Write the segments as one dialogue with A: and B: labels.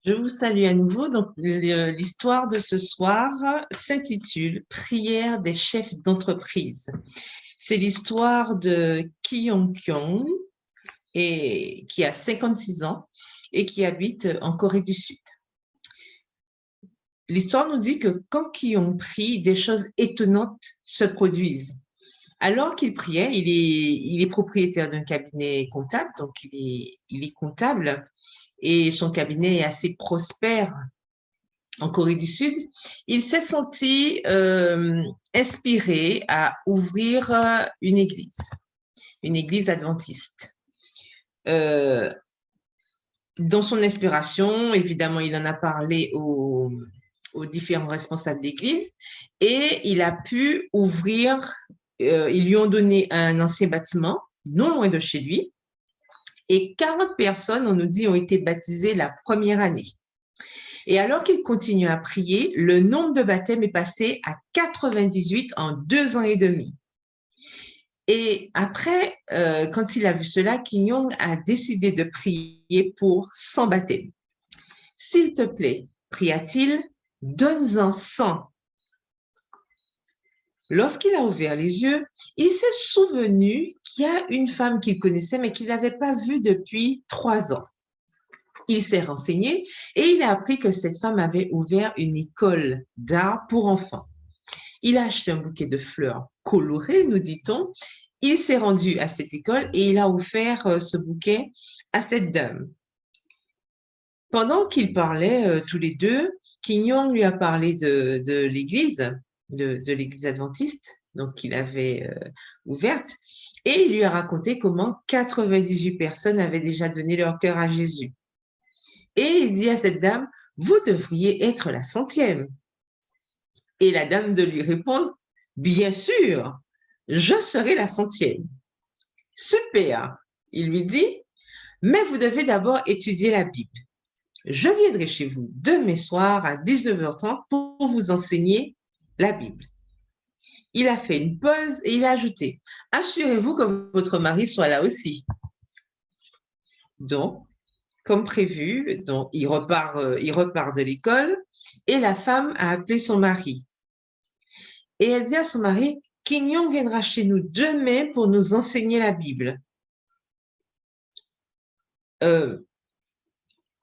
A: Je vous salue à nouveau. Donc, l'histoire de ce soir s'intitule Prière des chefs d'entreprise. C'est l'histoire de Ki Yong Kyung et qui a 56 ans et qui habite en Corée du Sud. L'histoire nous dit que quand Ki Yong prie, des choses étonnantes se produisent. Alors qu'il priait, il est propriétaire d'un cabinet comptable, donc il est comptable et son cabinet est assez prospère en Corée du Sud. Il s'est senti inspiré à ouvrir une église adventiste. Dans son inspiration, évidemment, il en a parlé aux différents responsables d'église et il a pu ouvrir, ils lui ont donné un ancien bâtiment non loin de chez lui et 40 personnes, on nous dit, ont été baptisées la première année. Et alors qu'il continue à prier, le nombre de baptêmes est passé à 98 en 2 ans et demi. Et après, quand il a vu cela, Ki Yong a décidé de prier pour 100 baptêmes. S'il te plaît, pria-t-il, donne-en 100. Lorsqu'il a ouvert les yeux, il s'est souvenu qu'il y a une femme qu'il connaissait, mais qu'il n'avait pas vue depuis 3 ans. Il s'est renseigné et il a appris que cette femme avait ouvert une école d'art pour enfants. Il a acheté un bouquet de fleurs colorées, nous dit-on. Il s'est rendu à cette école et il a offert ce bouquet à cette dame. Pendant qu'ils parlaient tous les deux, Ki Yong lui a parlé de l'église, de l'église adventiste, donc qu'il avait ouverte, et il lui a raconté comment 98 personnes avaient déjà donné leur cœur à Jésus. Et il dit à cette dame, vous devriez être la 100e. Et la dame de lui répondre, bien sûr, je serai la 100e. Super, il lui dit, mais vous devez d'abord étudier la Bible. Je viendrai chez vous demain soir à 19h30 pour vous enseigner la Bible. Il a fait une pause et il a ajouté, assurez-vous que votre mari soit là aussi. Donc, comme prévu, donc il repart de l'école et la femme a appelé son mari. Et elle dit à son mari, Ki Yong viendra chez nous demain pour nous enseigner la Bible.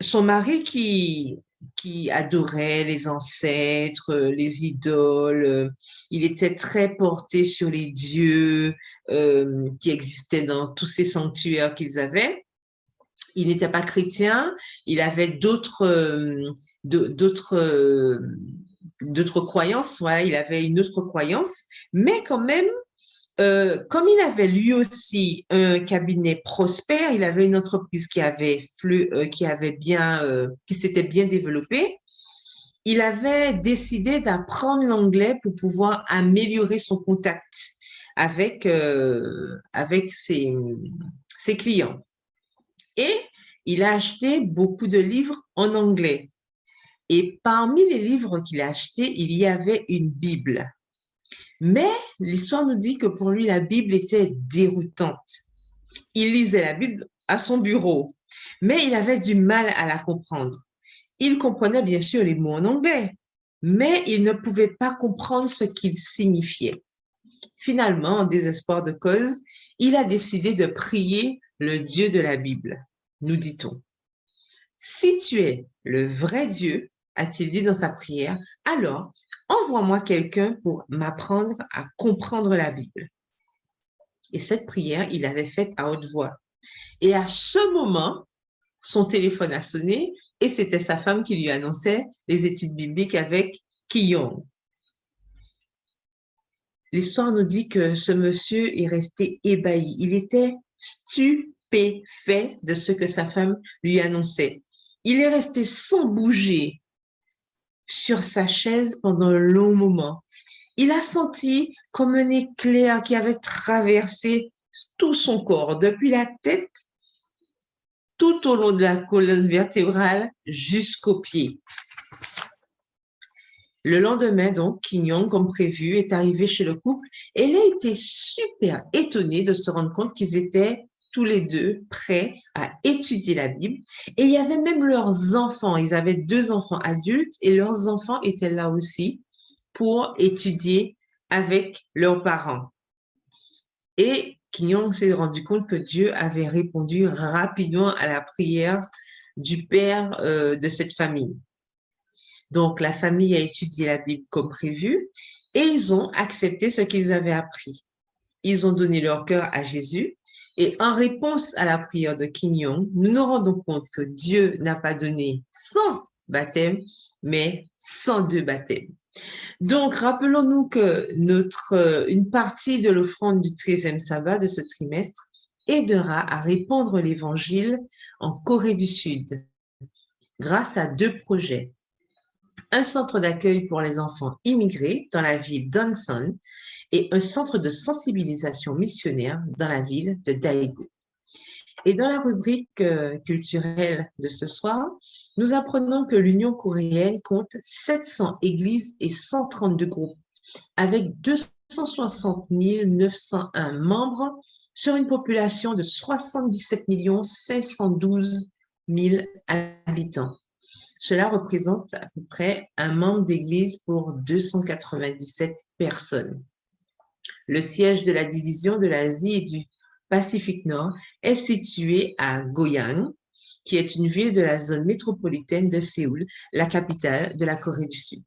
A: Son mari qui adorait les ancêtres, les idoles, il était très porté sur les dieux qui existaient dans tous ces sanctuaires qu'ils avaient. Il n'était pas chrétien, il avait d'autres croyances, voilà, il avait une autre croyance, mais quand même, comme il avait lui aussi un cabinet prospère, il avait une entreprise qui s'était bien développée, il avait décidé d'apprendre l'anglais pour pouvoir améliorer son contact avec ses clients. Et il a acheté beaucoup de livres en anglais. Et parmi les livres qu'il a achetés, il y avait une Bible. Mais l'histoire nous dit que pour lui, la Bible était déroutante. Il lisait la Bible à son bureau, mais il avait du mal à la comprendre. Il comprenait bien sûr les mots en anglais, mais il ne pouvait pas comprendre ce qu'ils signifiaient. Finalement, en désespoir de cause, il a décidé de prier le Dieu de la Bible, nous dit-on. Si tu es le vrai Dieu, a-t-il dit dans sa prière, alors envoie-moi quelqu'un pour m'apprendre à comprendre la Bible. Et cette prière, il l'avait faite à haute voix. Et à ce moment, son téléphone a sonné et c'était sa femme qui lui annonçait les études bibliques avec Ki Yong. L'histoire nous dit que ce monsieur est resté ébahi. Il était stupéfait de ce que sa femme lui annonçait. Il est resté sans bouger sur sa chaise pendant un long moment. Il a senti comme un éclair qui avait traversé tout son corps, depuis la tête, tout au long de la colonne vertébrale jusqu'aux pieds. Le lendemain, donc, Ki Yong, comme prévu, est arrivé chez le couple et il a été super étonné de se rendre compte qu'ils étaient tous les deux prêts à étudier la Bible. Et il y avait même leurs enfants. Ils avaient 2 enfants adultes et leurs enfants étaient là aussi pour étudier avec leurs parents. Et Quignon s'est rendu compte que Dieu avait répondu rapidement à la prière du père de cette famille. Donc, la famille a étudié la Bible comme prévu et ils ont accepté ce qu'ils avaient appris. Ils ont donné leur cœur à Jésus et en réponse à la prière de Quignon, nous nous rendons compte que Dieu n'a pas donné 100 baptêmes, mais 102 baptêmes. Donc, rappelons-nous que une partie de l'offrande du 13e sabbat de ce trimestre aidera à répandre l'Évangile en Corée du Sud grâce à 2 projets. Un centre d'accueil pour les enfants immigrés dans la ville d'Onsan et un centre de sensibilisation missionnaire dans la ville de Daegu. Et dans la rubrique culturelle de ce soir, nous apprenons que l'Union coréenne compte 700 églises et 132 groupes, avec 260 901 membres sur une population de 77 512 000 habitants. Cela représente à peu près un membre d'église pour 297 personnes. Le siège de la division de l'Asie et du Pacifique Nord est situé à Goyang, qui est une ville de la zone métropolitaine de Séoul, la capitale de la Corée du Sud.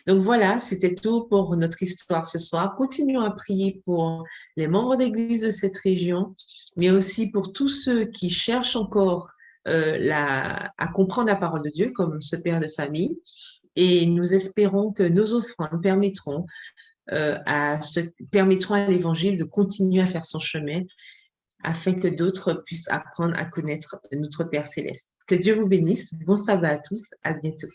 A: Donc voilà, c'était tout pour notre histoire ce soir. Continuons à prier pour les membres d'église de cette région, mais aussi pour tous ceux qui cherchent encore à comprendre la parole de Dieu, comme ce père de famille. Et nous espérons que nos offrandes permettront à l'Évangile de continuer à faire son chemin afin que d'autres puissent apprendre à connaître notre Père Céleste. Que Dieu vous bénisse. Bon sabbat à tous. À bientôt.